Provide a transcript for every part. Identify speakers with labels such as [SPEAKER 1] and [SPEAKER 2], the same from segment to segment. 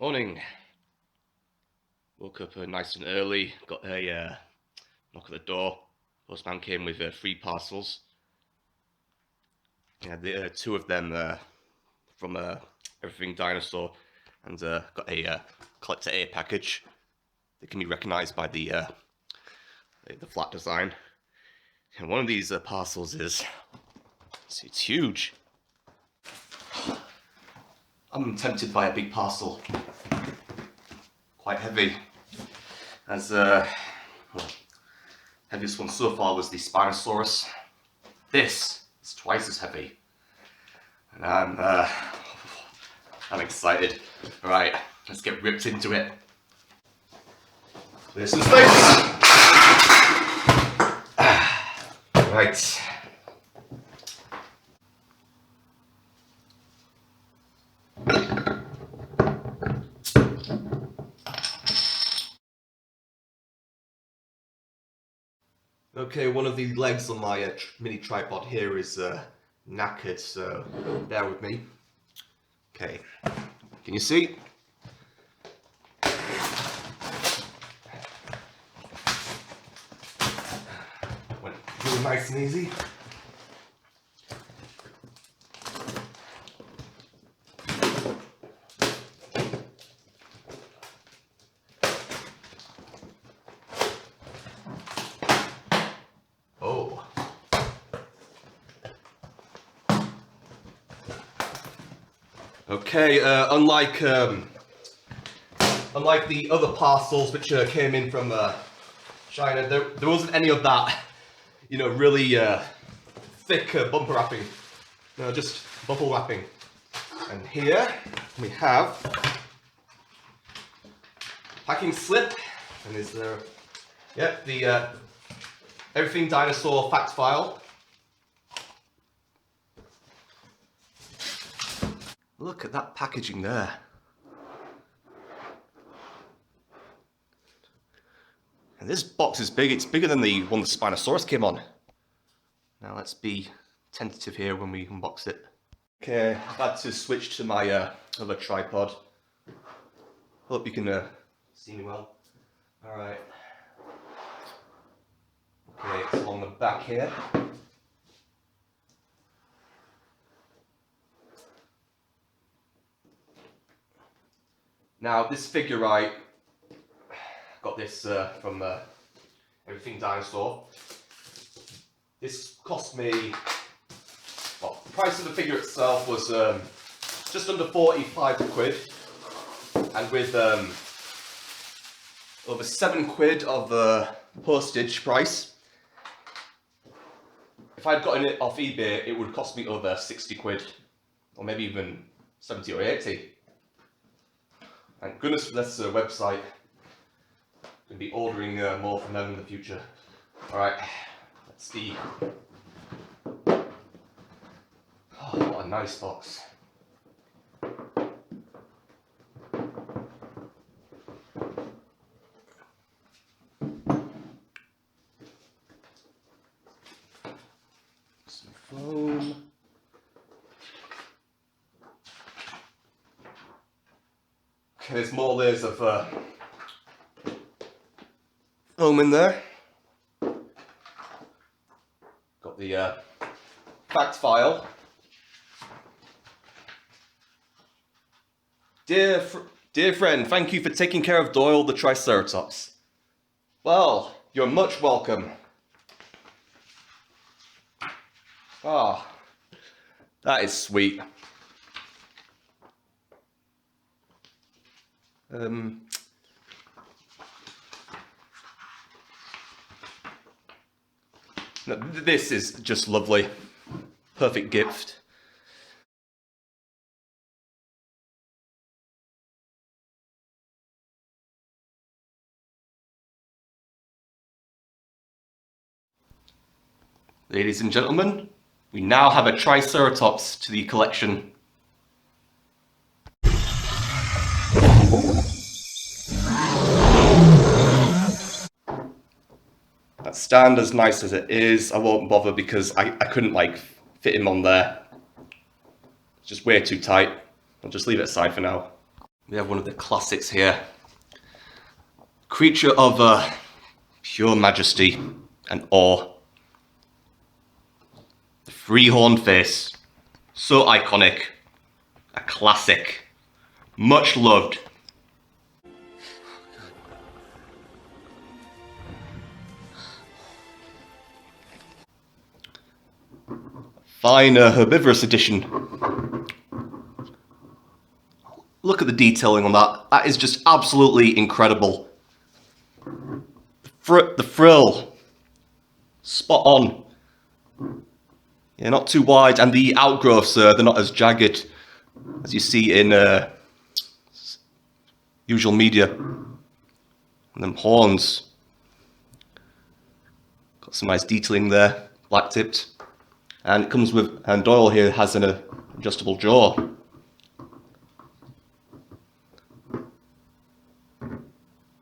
[SPEAKER 1] Morning. Woke up nice and early, got a knock at the door. Postman came with 3 parcels. Yeah, the two of them from Everything Dinosaur, and got a collector A package. They can be recognised by the flat design. And one of these parcels is it's huge. I'm tempted by a big parcel. Quite heavy. As heaviest one so far was the Spinosaurus. This is twice as heavy, and I'm excited. All right, let's get ripped into it. Clear some space. Right. Okay, one of the legs on my mini tripod here is knackered, so bear with me. Okay, can you see? Went really nice and easy. Oh. Okay, unlike the other parcels which came in from China, there wasn't any of that, really thick bumper wrapping. No, just bubble wrapping. And here we have packing slip, and is there, yep, the Everything Dinosaur fact file. Look at that packaging there. And this box is big. It's bigger than the one the Spinosaurus came on. Now let's be tentative here when we unbox it. Okay, I've had to switch to my other tripod. Hope you can see me well. Alright. Okay, it's along the back here. Now this figure I got this from Everything Dinosaur. This cost me, well, the price of the figure itself was just under 45 quid, and with over 7 quid of postage price. If I'd gotten it off eBay, it would cost me over 60 quid, or maybe even 70 or 80. Thank goodness for this website. Going to be ordering more from them in the future. Alright, let's see. Oh, what a nice box. Some foam. Okay, there's more layers of foam in there. Got the fact file. Dear friend, thank you for taking care of Doyle the Triceratops. Well, you're much welcome. Ah, that is sweet. No, this is just lovely. Perfect gift. Ladies and gentlemen, we now have a Triceratops to the collection. That stand, as nice as it is, I won't bother because I couldn't fit him on there. It's just way too tight. I'll just leave it aside for now. We have one of the classics here. Creature of pure majesty and awe. The three-horned face. So iconic. A classic. Much loved. Fine herbivorous edition. Look at the detailing on that. That is just absolutely incredible. The frill. Spot on. Yeah, not too wide. And the outgrowths, they're not as jagged as you see in usual media. And them horns. Got some nice detailing there. Black tipped. And it comes with, and Doyle here has an adjustable jaw.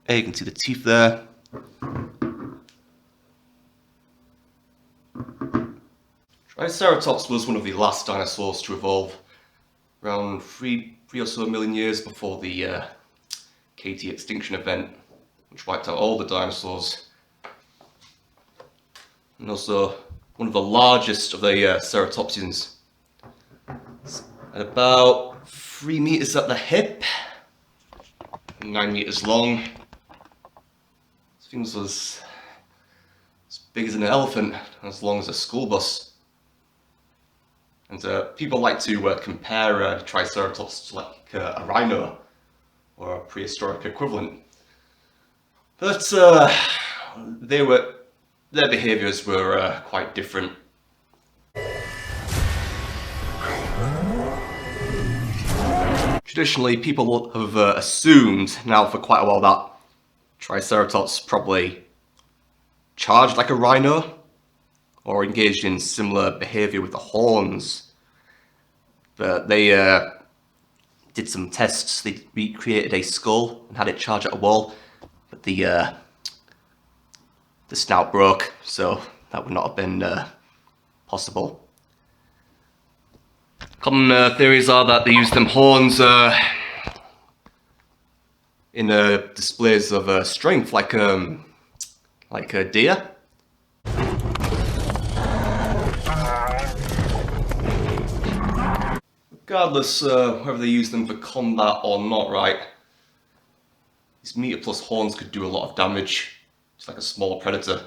[SPEAKER 1] There you can see the teeth there. Triceratops was one of the last dinosaurs to evolve, around three or so million years before the KT extinction event, which wiped out all the dinosaurs. And also one of the largest of the ceratopsians. At about 3 meters at the hip, 9 meters long. This thing was as big as an elephant, and as long as a school bus. And people like to compare Triceratops to like a rhino or a prehistoric equivalent. But their behaviours were quite different. Traditionally, people have assumed now for quite a while that Triceratops probably charged like a rhino or engaged in similar behaviour with the horns. But they did some tests. They recreated a skull and had it charge at a wall, but the snout broke, so that would not have been possible. Common theories are that they used them horns in displays of strength, like a deer. Regardless whether they use them for combat or not, right? These meter plus horns could do a lot of damage. It's like a smaller predator.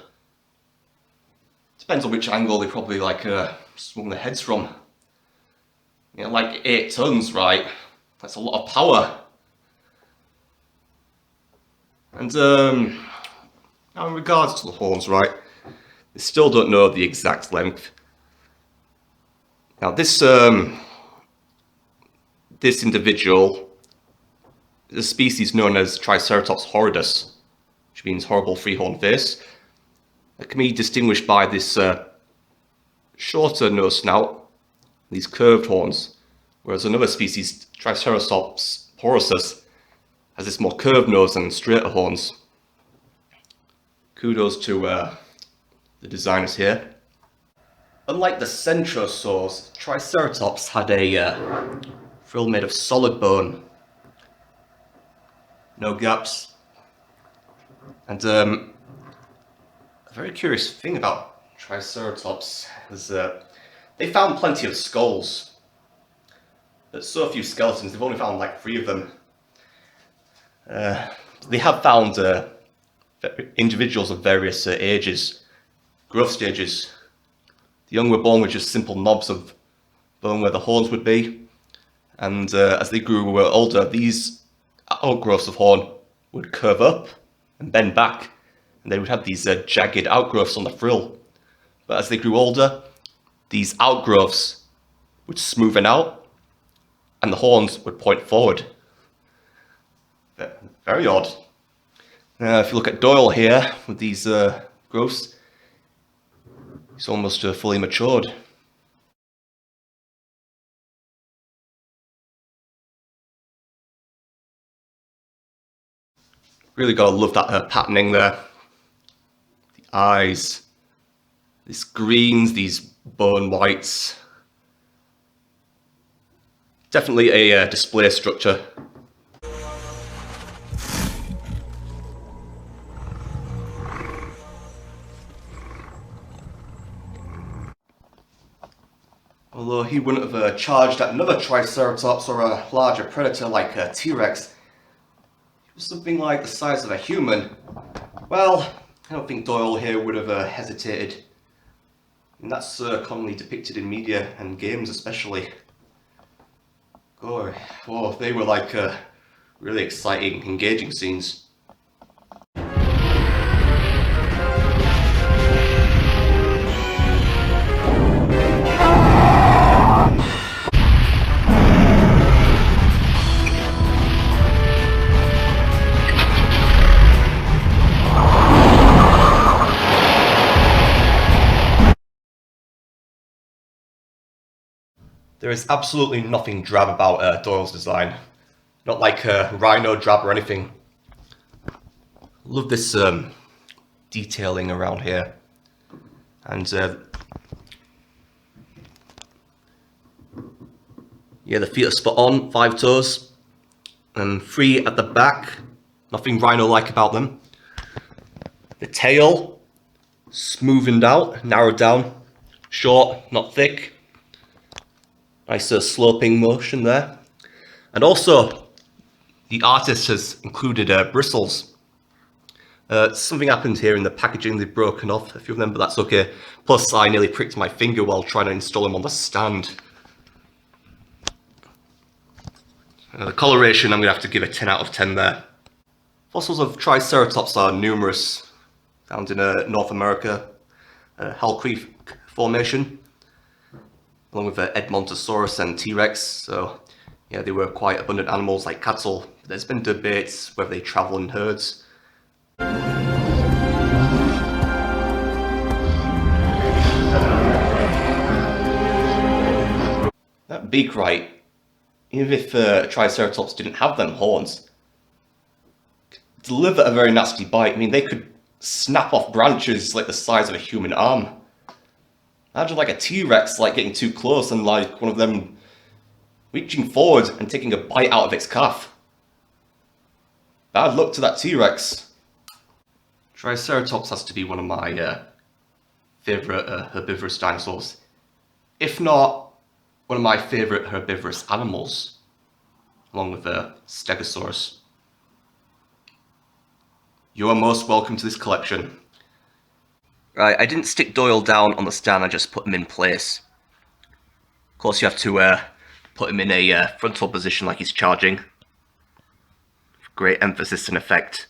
[SPEAKER 1] Depends on which angle they probably like swung their heads from. You know, like 8 tons, right? That's a lot of power. And now in regards to the horns, right? They still don't know the exact length. Now this individual is a species known as Triceratops horridus, which means horrible three-horned face. It can be distinguished by this shorter nose snout, these curved horns, whereas another species, Triceratops porosus, has this more curved nose and straighter horns. Kudos to the designers here. Unlike the centrosaurs, Triceratops had a frill made of solid bone. No gaps. And a very curious thing about Triceratops is they found plenty of skulls, but so few skeletons. They've only found like 3 of them. They have found individuals of various ages, growth stages. The young were born with just simple knobs of bone where the horns would be, and as they grew older, these outgrowths of horn would curve up and bend back, and they would have these jagged outgrowths on the frill. But as they grew older, these outgrowths would smoothen out, and the horns would point forward. Very odd. If you look at Doyle here, with these growths, he's almost fully matured. Really gotta love that patterning there. The eyes, these greens, these bone whites. Definitely a display structure. Although he wouldn't have charged at another Triceratops or a larger predator like a T-Rex. It was something like the size of a human. Well, I don't think Doyle here would have hesitated. And that's commonly depicted in media and games especially. Oh, they were like really exciting, engaging scenes. There is absolutely nothing drab about Doyle's design. Not like rhino drab or anything. Love this detailing around here. And yeah, the feet are spot on, 5 toes. And 3 at the back. Nothing rhino-like about them. The tail, smoothened out, narrowed down. Short, not thick. Nice sloping motion there. And also, the artist has included bristles. Something happened here in the packaging, they've broken off a few of them, but that's okay. Plus, I nearly pricked my finger while trying to install them on the stand. The coloration, I'm going to have to give a 10 out of 10 there. Fossils of Triceratops are numerous, found in North America, Hell Creek Formation, along with Edmontosaurus and T-Rex. So yeah, they were quite abundant animals like cattle. There's been debates whether they travel in herds. That beak, right, even if Triceratops didn't have them horns, deliver a very nasty bite. I mean, they could snap off branches like the size of a human arm. Imagine like a T-Rex like getting too close and like one of them reaching forward and taking a bite out of its calf. Bad luck to that T-Rex. Triceratops has to be one of my favourite herbivorous dinosaurs. If not, one of my favourite herbivorous animals, along with Stegosaurus. You are most welcome to this collection. Right, I didn't stick Doyle down on the stand, I just put him in place. Of course you have to put him in a frontal position like he's charging. Great emphasis and effect.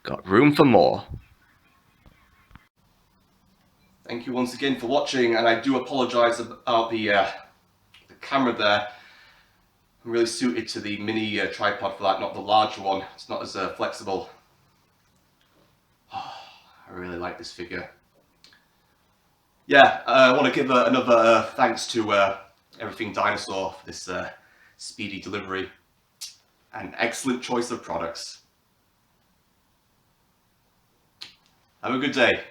[SPEAKER 1] Got room for more. Thank you once again for watching, and I do apologise about the camera there. I'm really suited to the mini tripod for that, not the larger one. It's not as flexible. I really like this figure. Yeah, I want to give another thanks to Everything Dinosaur for this speedy delivery and excellent choice of products. Have a good day.